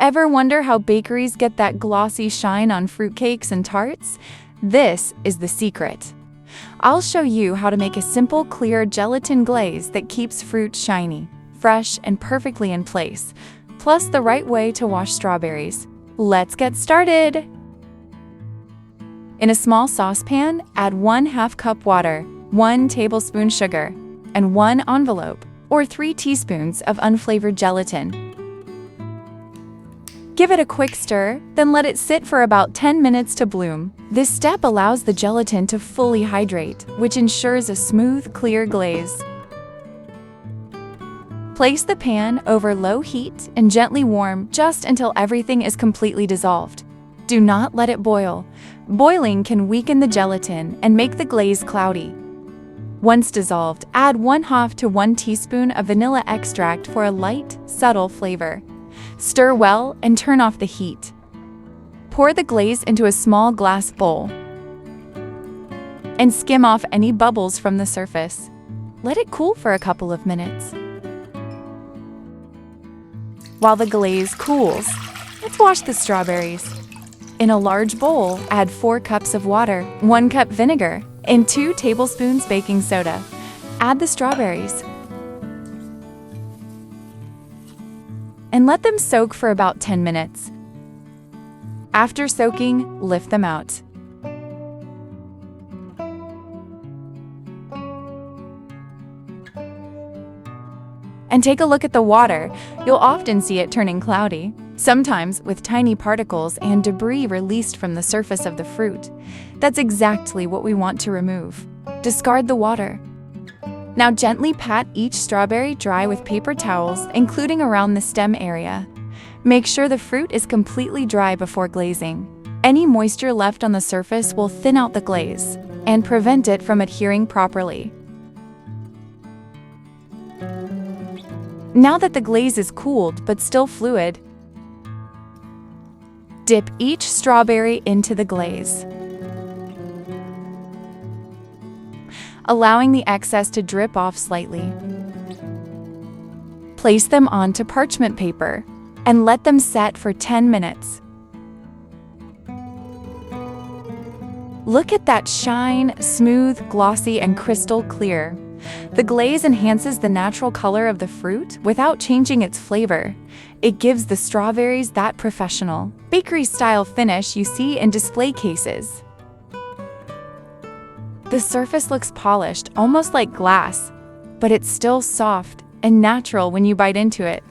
Ever wonder how bakeries get that glossy shine on fruitcakes and tarts? This is the secret. I'll show you how to make a simple, clear gelatin glaze that keeps fruit shiny, fresh, and perfectly in place, plus the right way to wash strawberries. Let's get started! In a small saucepan, add 1/2 cup water, 1 tablespoon sugar, and 1 envelope, or 3 teaspoons of unflavored gelatin. Give it a quick stir, then let it sit for about 10 minutes to bloom. This step allows the gelatin to fully hydrate, which ensures a smooth, clear glaze. Place the pan over low heat and gently warm just until everything is completely dissolved. Do not let it boil. Boiling can weaken the gelatin and make the glaze cloudy. Once dissolved, add 1/2 to 1 teaspoon of vanilla extract for a light, subtle flavor. Stir well and turn off the heat. Pour the glaze into a small glass bowl and skim off any bubbles from the surface. Let it cool for a couple of minutes. While the glaze cools, let's wash the strawberries. In a large bowl, add 4 cups of water, 1 cup vinegar, and 2 tablespoons baking soda. Add the strawberries and let them soak for about 10 minutes. After soaking, lift them out. And take a look at the water. You'll often see it turning cloudy, sometimes with tiny particles and debris released from the surface of the fruit. That's exactly what we want to remove. Discard the water. Now gently pat each strawberry dry with paper towels, including around the stem area. Make sure the fruit is completely dry before glazing. Any moisture left on the surface will thin out the glaze and prevent it from adhering properly. Now that the glaze is cooled but still fluid, dip each strawberry into the glaze, allowing the excess to drip off slightly. Place them onto parchment paper and let them set for 10 minutes. Look at that shine, smooth, glossy, and crystal clear. The glaze enhances the natural color of the fruit without changing its flavor. It gives the strawberries that professional, bakery-style finish you see in display cases. The surface looks polished, almost like glass, but it's still soft and natural when you bite into it.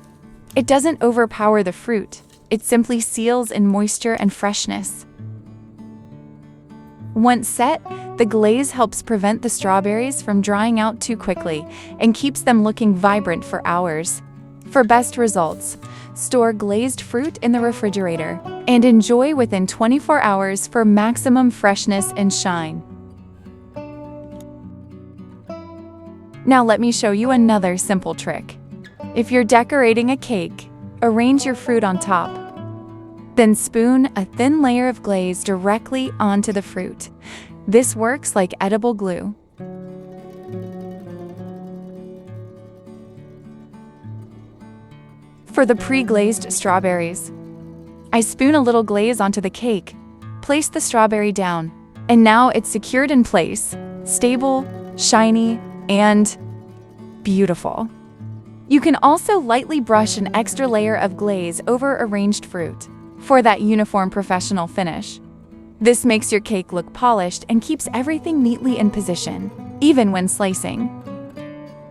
It doesn't overpower the fruit. It simply seals in moisture and freshness. Once set, the glaze helps prevent the strawberries from drying out too quickly and keeps them looking vibrant for hours. For best results, store glazed fruit in the refrigerator and enjoy within 24 hours for maximum freshness and shine. Now let me show you another simple trick. If you're decorating a cake, arrange your fruit on top. Then spoon a thin layer of glaze directly onto the fruit. This works like edible glue. For the pre-glazed strawberries, I spoon a little glaze onto the cake, place the strawberry down, and now it's secured in place, stable, shiny, and beautiful. You can also lightly brush an extra layer of glaze over arranged fruit for that uniform professional finish. This makes your cake look polished and keeps everything neatly in position, even when slicing.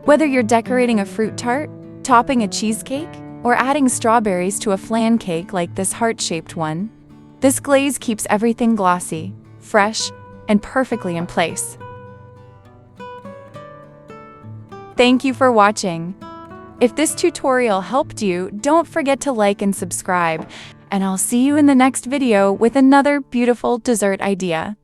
Whether you're decorating a fruit tart, topping a cheesecake, or adding strawberries to a flan cake like this heart-shaped one, this glaze keeps everything glossy, fresh, and perfectly in place. Thank you for watching. If this tutorial helped you, don't forget to like and subscribe, and I'll see you in the next video with another beautiful dessert idea.